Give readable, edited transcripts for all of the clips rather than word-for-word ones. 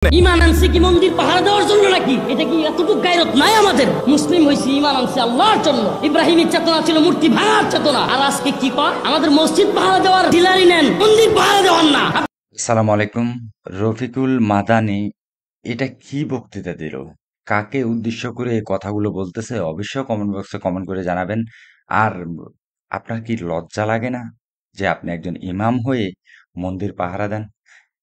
ইমান আনছে কি মন্দির পাহারা দেওয়ার জন্য নাকি? এটা কি এতটুকু গায়রত নাই আমাদের? মুসলিম হইছি, ইমান আনছে আল্লাহর জন্য। ইব্রাহিমের চেতনা ছিল মূর্তি ভাঙার চেতনা। আর আজকে কি কয়? আমাদের মসজিদ পাহারা দেওয়ার ডিলারি নেন, মন্দির পাহারা দেওয়ার না। আসসালামু আলাইকুম। রফিকুল মাদানি এটা কি বক্তৃতা দিল? কাকে উদ্দেশ্য করে এই কথাগুলো বলতেছে? অবশ্যই কমেন্ট বক্সে কমেন্ট করে জানাবেন। আর আপনার কি লজ্জা লাগে না যে আপনি একজন ইমাম হয়ে মন্দির পাহারা দেন?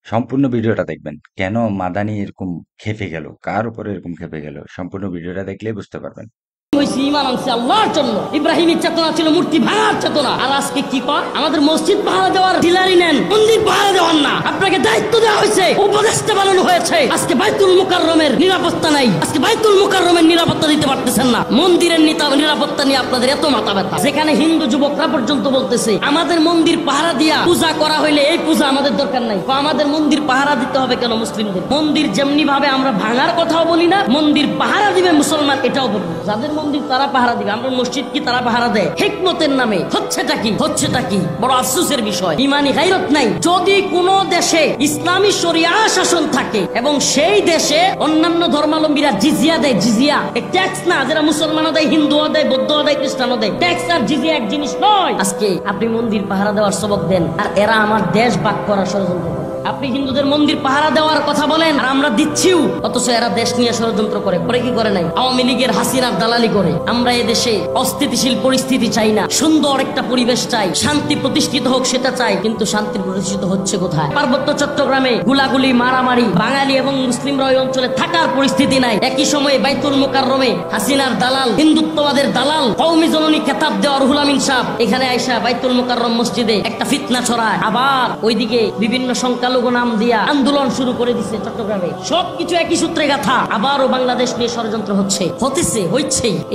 সম্পূর্ণ ভিডিওটা দেখবেন। কেন মাদানি এরকম ক্ষেপে গেল, কার উপরে এরকম ক্ষেপে গেল, সম্পূর্ণ ভিডিওটা দেখলেই বুঝতে পারবেন। হইছি, ইমান আনছে আল্লাহর জন্য। ইব্রাহিমের চেতনা ছিল মূর্তি ভাঙার চেতনা। আর আজকে কি কয়? আমাদের মসজিদ পাহারা দেওয়ার ডিলারি নেন, মন্দির পাহারা দেওয়ার না। আপনাকে দায়িত্ব দেওয়া হয়েছে, উপদেষ্টা বানানো হয়েছে। আজকে বাইতুল মুকাররমের নিরাপত্তা নাই। আজকে বাইতুল মুকাররমের নিরাপত্তা দিতে পারতেছেন না। মন্দিরের নিরাপত্তা নিয়ে আপনাদের এত মাথা ব্যথা, যেখানে হিন্দু যুবকরা পর্যন্ত বলতেছে আমাদের মন্দির পাহারা দিয়া পূজা করা হইলে এই পূজা আমাদের দরকার নাই। আমাদের মন্দির পাহারা দিতে হবে কেন? মুসলিমদের মন্দির যেমনি ভাবে আমরা ভাঙার কথাও বলি না, মন্দির পাহারা দিবে মুসলমান এটাও বলি। যাদের মন্দির তারা পাহারা দিবে, আমরা মসজিদ কি তারা পাহারা দেয়? হিকমতের নামে হচ্ছেটা কি? বড় আফসোসের বিষয়, ইমানি গায়রত নাই। যদি কোন দেশে ইসলামী শরিয়া শাসন থাকে এবং সেই দেশে অন্যান্য ধর্মাবলম্বীরা জিজিয়া দেয়, জিজিয়া ট্যাক্স না, যারা মুসলমানও দেয়, হিন্দুও দেয়, বৌদ্ধও দেয়, খ্রিস্টানও দেয়, ট্যাক্স আর জিজিয়া এক জিনিস নয়। আজকে আপনি মন্দির পাহারা দেওয়ার সবক দেন, আর এরা আমার দেশ ভাগ করার ষড়যন্ত্র করে। আপনি হিন্দুদের মন্দির পাহারা দেওয়ার কথা বলেন, আর আমরা দিচ্ছিও, অথচ এরা দেশ নিয়ে ষড়যন্ত্র করে। পরে কি করে নাই? আওয়ামী লীগের হাসিনার দালালি করে। আমরা এদেশে অস্থিতিশীল পরিস্থিতি চাই না, সুন্দর একটা পরিবেশ চাই, শান্তি প্রতিষ্ঠিত হোক সেটা চাই। কিন্তু শান্তি প্রতিষ্ঠিত হচ্ছে কোথায়? পার্বত্য চট্টগ্রামে গুলাগুলি, মারামারি, বাঙালি এবং মুসলিমরা ওই অঞ্চলে থাকার পরিস্থিতি নাই। একই সময়ে বাইতুল মুকাররমে হাসিনার দালাল, হিন্দুত্ববাদের দালাল, কওমি জননী খেতাব দেওয়া রুহুল আমিন সাহেব এখানে আইসা বাইতুল মুকাররম মসজিদে একটা ফিতনা ছড়ায়। আবার ওইদিকে বিভিন্ন সংখ্যালঘু নাম দিয়া আন্দোলন শুরু করে দিছে চট্টগ্রামে। সবকিছু একই সূত্রে গাথা। আবারও বাংলাদেশ নিয়ে ষড়যন্ত্র হচ্ছেই।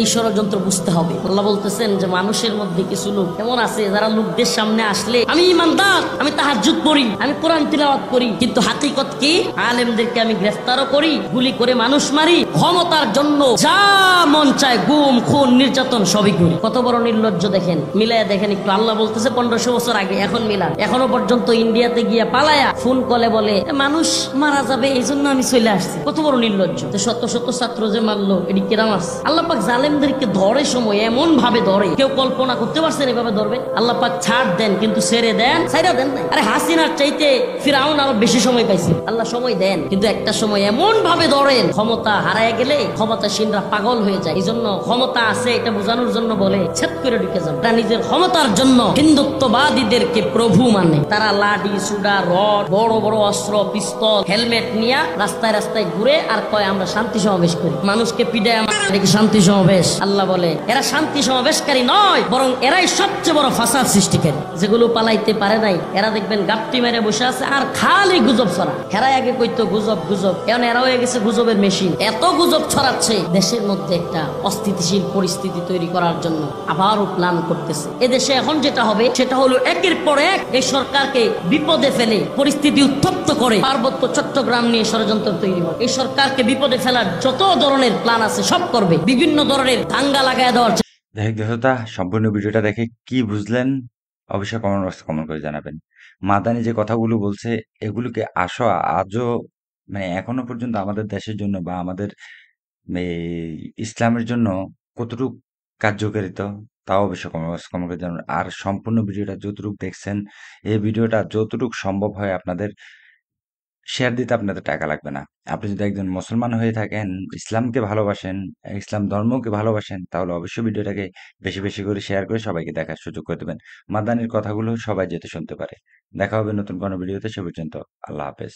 এই ষড়যন্ত্র বুঝতে হবে। আল্লাহ বলতেছেন যে মানুষের মধ্যে কিছু লোক এমন আছে যারা লোকদের সামনে আসলে আমি ইমানদার, আমি তাহাজ্জুদ পড়ি, আমি কোরআন তিলাওয়াত করি, কিন্তু হাকিকত কি? আলেমদেরকে আমি গ্রেফতারও করি, গুলি করে মানুষ মারি, ক্ষমতার জন্য যা মন চায় গুম খুন নির্যাতন সবই করি। কত বড় নির্লজ্জ দেখেন, মিলায়া দেখেন একটু। আল্লাহ বলতেছে 1500 বছর আগে, এখন মিলান। এখনো পর্যন্ত ইন্ডিয়াতে গিয়া পালায়া ফোন কলে বলে মানুষ মারা যাবে, এই জন্য আমি চলে আসছি। কত বড় নির্লজ্জ! শত শত ছাত্র যে মারলো, এটি কেরাম আছে। আল্লাহ পাক জালেমদেরকে ধরে সময় এমন ভাবে ধরে, কেউ কল্পনা করতে পারছেন এভাবে ধরবে? আল্লাহ পাক ছাড় দেন, কিন্তু ছেড়ে দেন, ছাইড়া দেন নাই। আরে হাসিনার চাইতে ফিরআউন আরো বেশি সময় পাইছে। আল্লাহ সময় দেন, কিন্তু একটা সময় এমন ভাবে ধরেন, ক্ষমতা হারায় গেলে ক্ষমতাসীনরা পাগল হয়ে যায়। এই জন্য ক্ষমতা আছে এটা বোঝানোর জন্য বলে ছেদ করে ঢুকে যান। তারা নিজের ক্ষমতার জন্য হিন্দুত্ববাদীদেরকে প্রভু মানে। তারা লাঠি, সুডা, রড, বড় বড় অস্ত্র, পিস্তল, হেলমেট নিয়ে রাস্তায় রাস্তায় ঘুরে আর কয় আমরা শান্তি সমাবেশ করি। মানুষকে পিডায় শান্তি সমাবেশ। আল্লাহ বলে এরা শান্তি সমাবেশকারী নয়, বরং এরাই সবচেয়ে বড় ফাসাদ সৃষ্টিকারী। যেগুলো পালাইতে পারে নাই এরা দেখবেন গাপটি মেরে বসে আছে আর খালি গুজব ছড়া। এরাই আগে কইতো গুজব, এখন এরা হয়ে গেছে গুজবের মেশিন। এত গুজব ছড়াচ্ছে, দেশের মধ্যে একটা অস্থিতিশীল পরিস্থিতি তৈরি করার জন্য আবারও প্ল্যান করতেছে। এদেশে এখন যেটা হবে সেটা হলো একের পর এক এই সরকারকে বিপদে ফেলে পরিস্থিতি উত্তপ্ত করে পার্বত্য চট্টগ্রাম নিয়ে ষড়যন্ত্র তৈরি হবে। এই সরকারকে বিপদে ফেলার যত ধরনের প্ল্যান আছে সব করবে, বিভিন্ন ধরনের দাঙ্গা লাগায় দেওয়ার। দেখ দেহতা, সম্পূর্ণ ভিডিওটা দেখে কি বুঝলেন অবশ্যই কমেন্ট বক্সে কমেন্ট করে জানাবেন। মাদানি যে কথাগুলো বলছে এগুলোকে আজও মানে এখনো পর্যন্ত আমাদের দেশের জন্য বা আমাদের এই ইসলামের জন্য কতটুকু কার্যকারিতা, তাও অবশ্যই কমেন্ট বক্সে কমেন্ট করে জানাবেন। আর সম্পূর্ণ ভিডিওটা যতটুকু দেখছেন, এই ভিডিওটা যতটুকু সম্ভব হয় আপনাদের শেয়ার দিতে আপনাদের টাকা লাগবে না। আপনি যদি একজন মুসলমান হয়ে থাকেন, ইসলামকে ভালোবাসেন, ইসলাম ধর্মকে ভালোবাসেন, তাহলে অবশ্যই ভিডিওটাকে বেশি বেশি করে শেয়ার করে সবাইকে দেখার সুযোগ করে দেবেন। মাদানির কথাগুলো সবাই যাতে শুনতে পারে। দেখা হবে নতুন কোনো ভিডিওতে। সে পর্যন্ত আল্লাহ হাফেজ।